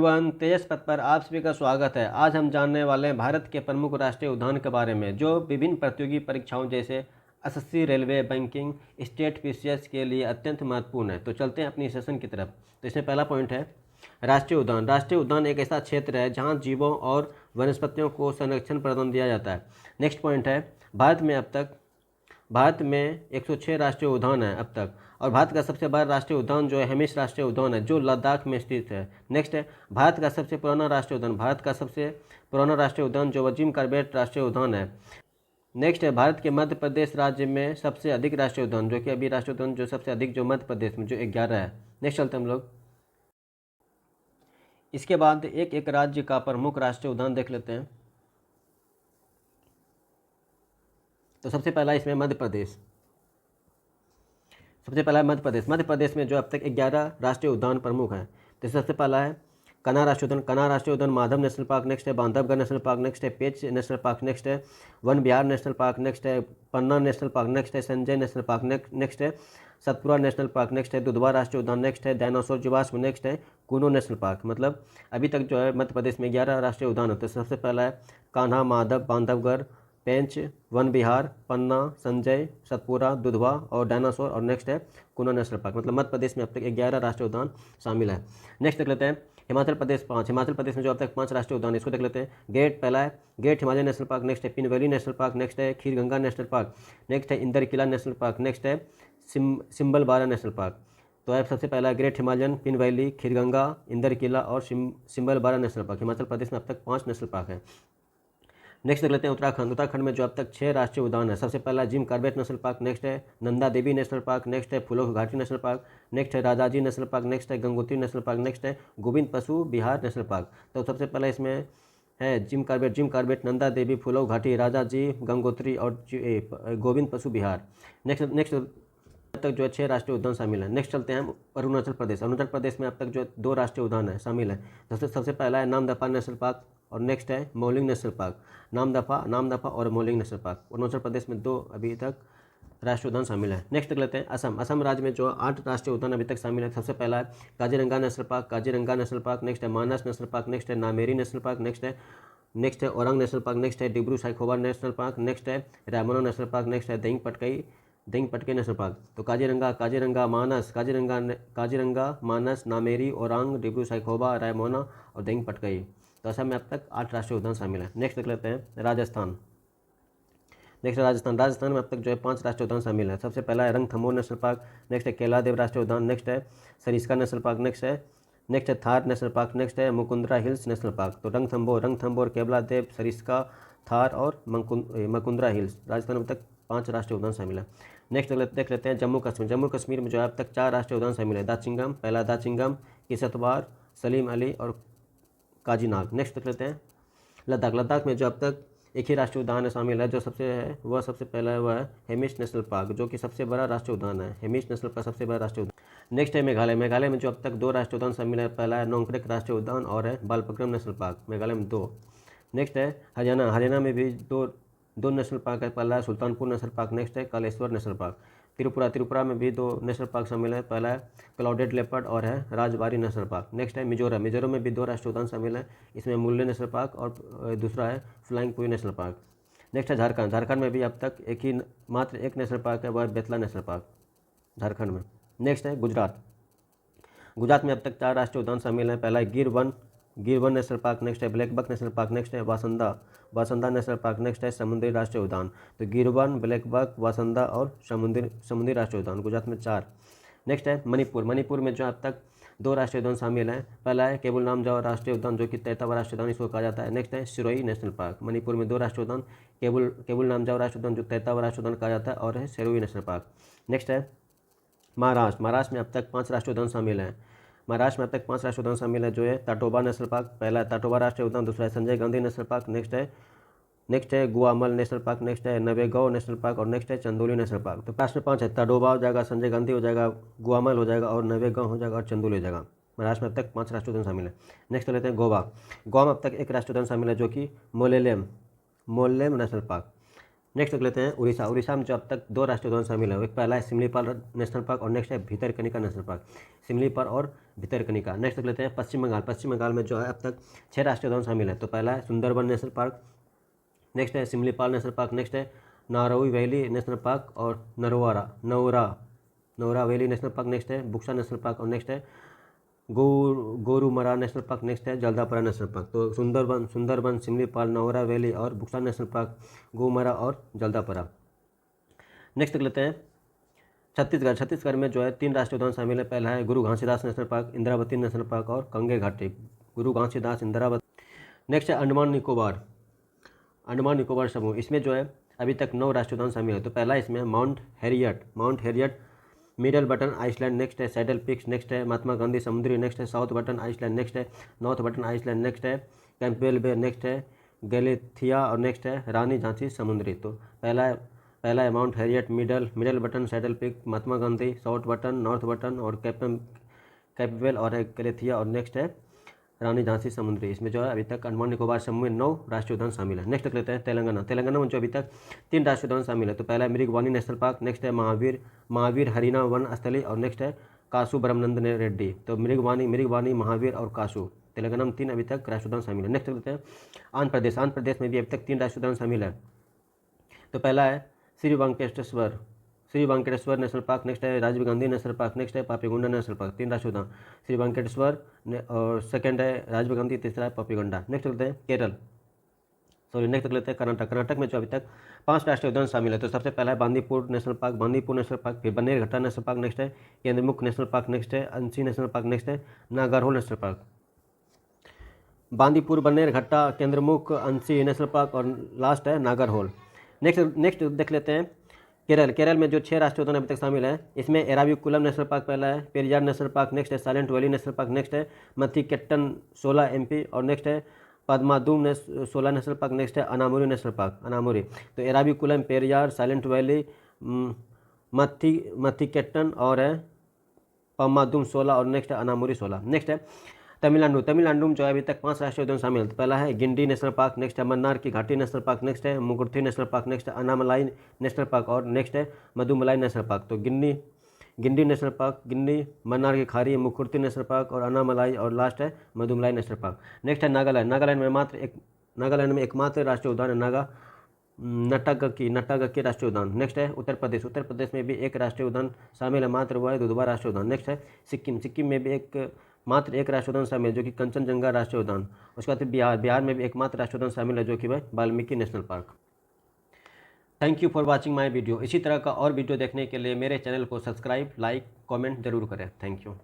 Everyone, तेजस पथ पर आप सभी का स्वागत है। आज हम जानने वाले हैं भारत के प्रमुख राष्ट्रीय उद्यान के बारे में, जो विभिन्न प्रतियोगी परीक्षाओं जैसे SSC, railway, banking, state PCS के लिए अत्यंत महत्वपूर्ण है। तो चलते हैं अपनी सेशन की तरफ। तो इसमें पहला पॉइंट है राष्ट्रीय उद्यान। राष्ट्रीय उद्यान एक ऐसा क्षेत्र है जहाँ जीवों और वनस्पतियों को संरक्षण प्रदान दिया जाता है। नेक्स्ट पॉइंट है भारत में 106 राष्ट्रीय उद्यान है अब तक, और भारत का सबसे बड़ा राष्ट्रीय उद्यान जो है हेमिस राष्ट्रीय उद्यान है, जो लद्दाख में स्थित है। नेक्स्ट है भारत का सबसे पुराना राष्ट्रीय उद्यान जो जिम कॉर्बेट राष्ट्रीय उद्यान है। नेक्स्ट है भारत के मध्य प्रदेश राज्य में सबसे अधिक राष्ट्रीय उद्यान, जो कि अभी राष्ट्रीय उद्यान जो सबसे अधिक जो मध्य प्रदेश में जो 11 है। नेक्स्ट चलते हम लोग इसके बाद एक एक राज्य का प्रमुख राष्ट्रीय उद्यान देख लेते हैं। तो सबसे पहला इसमें मध्य प्रदेश मध्य प्रदेश में जो अब तक 11 राष्ट्रीय उद्यान प्रमुख हैं। तो सबसे पहला है कन्हा राष्ट्रीय उद्यान, माधव नेशनल पार्क, नेक्स्ट है बांधवगढ़ नेशनल पार्क, नेक्स्ट है पेंच नेशनल पार्क, नेक्स्ट है वन विहार नेशनल पार्क, नेक्स्ट है पन्ना नेशनल पार्क, नेक्स्ट है संजय नेशनल पार्क, नेक्स्ट है सतपुरा नेशनल पार्क, नेक्स्ट है दुधवा राष्ट्रीय उद्यान, नेक्स्ट है डायनासोर जीवाश्म, नेक्स्ट है कूनो नेशनल पार्क। मतलब अभी तक जो है मध्य प्रदेश में 11 राष्ट्रीय उद्यान होते हैं। सबसे पहला है कान्हा, माधव, बांधवगढ़, पेंच, वन विहार, पन्ना, संजय, सतपुरा, दुधवा और डायनासोर, और नेक्स्ट है कुनो नेशनल पार्क। मतलब मध्य प्रदेश में अब तक 11 राष्ट्रीय उद्यान शामिल है। नेक्स्ट देख लेते हैं हिमाचल प्रदेश 5। हिमाचल प्रदेश में जो अब तक 5 राष्ट्रीय उद्यान, इसको देख लेते हैं। पहला है Great Himalaya National park, next है Pin Valley national park, next है खीरगंगा नेशनल पार्क, नेक्स्ट है Inder Kila National park, next है सिम्बलबारा नेशनल पार्क। तो है सबसे पहला Great Himalayan, Pin Valley, Khirganga, Inder Kila और सिम्बलबारा नेशनल पार्क। हिमाचल प्रदेश में अब तक 5 नेशनल पार्क है। नेक्स्ट देख लेते हैं उत्तराखंड में जो अब तक 6 राष्ट्रीय उद्यान है। सबसे पहला Jim Corbett national park, next है Nanda Devi national park, next है फूलों घाटी नेशनल पार्क, नेक्स्ट है राजाजी नेशनल पार्क, नेक्स्ट है गंगोत्री नेशनल पार्क, नेक्स्ट है गोविंद पशु विहार नेशनल पार्क। तो सबसे पहला इसमें है जिम कॉर्बेट, नंदा देवी, फूलों घाटी, राजाजी, गंगोत्री और गोविंद पशु विहार। नेक्स्ट अब तक जो है 6 राष्ट्रीय उद्यान शामिल है। नेक्स्ट चलते हैं अरुणाचल प्रदेश में अब तक जो 2 राष्ट्रीय उद्यान है शामिल है। सबसे पहला है नामदफा नेशनल पार्क और नेक्स्ट है मोलिंग नेशनल पार्क। नामदफा और moulding national park. Arunachal Pradesh में 2 अभी तक राष्ट्रीय उद्यान शामिल है। नेक्स्ट देख लेते हैं असम राज्य में जो 8 राष्ट्रीय उद्यान अभी तक शामिल है। सबसे पहला है काजीरंगा नेशनल पार्क, नेक्स्ट है मानस नेशनल पार्क, नेक्स्ट है नामेरी नेशनल पार्क, नेक्स्ट है ओरंग नेशनल पार्क, नेक्स्ट है Dibru Saikhowa national park, next है रायमोना नेशनल पार्क, नेक्स्ट है दहिंग पटकई नेशनल पार्क। तो काजीरंगा, मानस, नामेरी, ओरांग, डिब्रू साइखोवा, रायमोना और दहिंग पटकई। तो असम में अब तक 8 राष्ट्रीय उद्यान शामिल है। नेक्स्ट देख लेते हैं राजस्थान में अब तक जो है 5 राष्ट्रीय उद्यान शामिल है। सबसे पहला है रणथंभौर नेशनल पार्क, नेक्स्ट है केलादेव राष्ट्रीय उद्यान, नेक्स्ट है सरिस्का नेशनल पार्क, नेक्स्ट है थार नेशनल पार्क, नेक्स्ट है मुकुंदरा हिल्स नेशनल पार्क। तो रणथंभौर, केवलादेव, सरिस्का, थार और मुकुंदरा हिल्स। राजस्थान में अब तक 5 राष्ट्रीय उद्यान शामिल है। नेक्स्ट देख लेते हैं जम्मू कश्मीर में जो है अब तक 4 राष्ट्रीय उद्यान शामिल है। दाचिंगम, किसतवाड़, सलीम अली और काजीनाग। नेक्स्ट देख लेते हैं लद्दाख में जो अब तक एक ही राष्ट्रीय उद्यान शामिल है, जो सबसे पहला है वह है हेमिस नेशनल पार्क, जो कि सबसे बड़ा राष्ट्रीय उद्यान है। हेमिस नेशनल पार्क सबसे बड़ा राष्ट्रीय उद्यान। नेक्स्ट है मेघालय में जो अब तक 2 राष्ट्रीय उद्यान शामिल है। पहला है नोंगक्रेक राष्ट्रीय उद्यान और है बालपक्रम नेशनल पार्क, मेघालय में 2। नेक्स्ट है हरियाणा में भी दो नेशनल पार्क है। पहला है सुल्तानपुर नेशनल पार्क, नेक्स्ट है कालेश्वर नेशनल पार्क। त्रिपुरा में भी 2 नेशनल पार्क शामिल है। पहला है क्लाउडेड लेपर्ड और है राजबारी नेशनल पार्क। नेक्स्ट है मिजोरम में भी 2 राष्ट्रीय उद्यान शामिल है। इसमें मुल्ले नेशनल पार्क और दूसरा है फ्लाइंग पुई नेशनल पार्क। नेक्स्ट है झारखंड में भी अब तक मात्र एक नेशनल पार्क है, वह बेतला नेशनल पार्क झारखंड में। नेक्स्ट है गुजरात में अब तक 4 राष्ट्रीय उद्यान शामिल हैं। पहला है गिर वन नेशनल पार्क, नेक्स्ट है black buck national park, next है वासंदा नेशनल पार्क, नेक्स्ट है समुद्री राष्ट्रीय उद्यान। तो गिर वन, ब्लैक बक, वासंदा और समुद्री राष्ट्रीय उद्यान गुजरात में 4। नेक्स्ट है मणिपुर में जो अब तक 2 राष्ट्रीय उद्यान शामिल हैं। पहला है केबुल नामजाओ राष्ट्रीय उद्यान, जो कि 33वां राष्ट्रीय उद्यान इसको कहा जाता है। नेक्स्ट है सिरोही नेशनल पार्क। मणिपुर में 2 राष्ट्रीय उद्यान, केबुल नामजाओ राष्ट्रीय उद्यान जो 33वां राष्ट्रीय उद्यान कहा जाता है, और है सिरोही नेशनल पार्क। नेक्स्ट है महाराष्ट्र में अब तक 5 राष्ट्रीय उद्यान शामिल हैं। महाराष्ट्र में अब तक 5 राष्ट्रीय उद्यान शामिल है, जो है ताटोबा नेशनल पार्क। पहला है ताटोबा राष्ट्रीय उद्यान, दूसरा है Sanjay Gandhi National park, next है गुआमल नेशनल पार्क, नेक्स्ट है नवेगांव नेशनल पार्क और नेक्स्ट है चंदोली नेशनल पार्क। तो महाराष्ट्र में 5 है, ताडोबा हो जाएगा, संजय गांधी हो जाएगा, गुआमल हो जाएगा और नवेगांव हो जाएगा और चंदोली हो जाएगा। महाराष्ट्र में अब तक 5 राष्ट्रीय उद्यान शामिल है। नेक्स्ट लेते हैं गोवा में अब तक 1 राष्ट्रीय उद्यान शामिल है, जो कि मोलेम नेशनल पार्क। नेक्स्ट देख लेते हैं उड़ीसा। उड़ीसा में जो अब तक 2 राष्ट्रीय उद्यान शामिल है, एक पहला है सिमलीपाल नेशनल पार्क और नेक्स्ट है भितरकनिका नेशनल पार्क, सिमलीपाल और भितरकनिका। नेक्स्ट देख लेते हैं पश्चिम बंगाल। पश्चिम बंगाल में जो है अब तक 6 राष्ट्रीय उद्यान शामिल है, तो पहला है सुंदरबन नेशनल पार्क, नेक्स्ट है सिमलीपाल नेशनल पार्क, नेक्स्ट है नारौई वैली नेशनल पार्क और Neora valley national park, next है बुक्सा नेशनल पार्क और नेक्स्ट है गोरुमरा नेशनल पार्क, नेक्स्ट है जल्दापरा नेशनल पार्क। तो सुंदरबन सिमलीपाल, नौरा वैली और बुक्सा नेशनल पार्क, गोरुमरा और जल्दापरा। नेक्स्ट देख लेते हैं छत्तीसगढ़। छत्तीसगढ़ में जो है 3 राष्ट्रीय उद्यान शामिल है, पहला है गुरु Ghasidas national park, Indravati national park और कंगे घाटी। गुरु घासीदास, इंद्रावती। नेक्स्ट है अंडमान निकोबार समूह। इसमें जो है अभी तक 9 राष्ट्रीय उद्यान शामिल है, तो पहला इसमें Mount Harriet, Middle Button Island, next है सैडल पिक्स, नेक्स्ट है महात्मा गांधी समुद्री, नेक्स्ट है साउथ बटन आइसलैंड, नेक्स्ट है नॉर्थ बटन आइसलैंड, नेक्स्ट है कैंपबेल बे, नेक्स्ट है गैलेथिया और नेक्स्ट है रानी झांसी समुद्री। तो पहला है Mount Harriet, Middle Button Saddle Peak, Mahatma Gandhi, South Button, North Button और कैंपबेल और है गैलेथिया और नेक्स्ट है रानी झांसी समुद्री। इसमें जो है अभी तक अंडमान निकोबार समूह में 9 राष्ट्रीय उद्यान शामिल है। नेक्स्ट देख लेते हैं तेलंगाना में जो अभी तक 3 राष्ट्रीय उद्यान शामिल है, तो पहला है मृगवानी नेशनल पार्क, नेक्स्ट है महावीर हरिना वन स्थली और नेक्स्ट है कासू ब्रह्मानंद रेड्डी। तो मृगवानी, महावीर और कासू, तेलंगाना में 3 अभी तक राष्ट्रीय उद्यान शामिल है। नेक्स्ट देख लेते हैं आंध्र प्रदेश में भी अभी तक 3 राष्ट्रीय उद्यान शामिल है, तो पहला है Shri Venkateswara National park, next है Rajiv Gandhi National park, next है पापीगुंडा नेशनल पार्क। 3 राष्ट्रीय उद्यान श्री वेंकटेश्वर और सेकंड है राजीव गांधी, तीसरा है पापीगुंडा। नेक्स्ट लेते हैं नेक्स्ट देख लेते हैं कर्नाटक में जो अभी तक 5 राष्ट्रीय उद्यान शामिल है, तो सबसे पहला है बांदीपुर नेशनल पार्क, फिर बन्नेरघट्टा नेशनल पार्क, नेक्स्ट है केंद्रमुख नेशनल पार्क, नेक्स्ट है अंशी नेशनल पार्क, नेक्स्ट है नागरहोल नेशनल पार्क। बांदीपुर, बन्नेरघट्टा, केंद्रमुख, अंशी नेशनल पार्क और लास्ट है नागरहोल। नेक्स्ट देख लेते हैं केरल में जो 6 राष्ट्रीय उद्यान अभी तक शामिल है, इसमें एराविकुलम नेशनल पार्क पहला है, पेरियार नेशनल पार्क, नेक्स्ट है silent valley national park, next है मथिकेट्टन 16 MP और नेक्स्ट है पद्मादुम 16 नेशनल पार्क, नेक्स्ट है अनामुरी नेशनल पार्क, अनामुरी। तो एराविकुलम, पेरियार, साइलेंट वैली, मथिकेट्टन और है पद्मादुम 16 और नेक्स्ट है अनामुरी 16। नेक्स्ट है तमिलनाडु में जो है अभी तक 5 राष्ट्रीय उद्यान शामिल है, पहला है गिंडी नेशनल पार्क, नेक्स्ट है मन्नार की घाटी नेशनल पार्क, नेक्स्ट है मुकुर्थी नेशनल पार्क, नेक्स्ट है अनामलाई नेशनल पार्क और नेक्स्ट है मधुमलाई नेशनल पार्क। तो गिंडी नेशनल पार्क, मन्नार की खाड़ी, मुकुर्थी नेशनल पार्क और अनामलाई और लास्ट है मधुमलाई नेशनल पार्क। नेक्स्ट है नागालैंड में एकमात्र राष्ट्रीय उद्यान है नट्टागक्की राष्ट्रीय उद्यान। नेक्स्ट है उत्तर प्रदेश में भी एक राष्ट्रीय उद्यान शामिल है, मात्र वो है दुधवा राष्ट्रीय उद्यान। नेक्स्ट है सिक्किम में भी मात्र एक राष्ट्रीय उद्यान शामिल है जो कि कंचनजंगा राष्ट्रीय उद्यान। उसके बाद बिहार में भी एकमात्र राष्ट्रीय उद्यान शामिल है जो कि वह Valmiki national park. Thank you for watching my video. इसी तरह का और वीडियो देखने के लिए मेरे चैनल को सब्सक्राइब, लाइक, कमेंट जरूर करें। Thank you.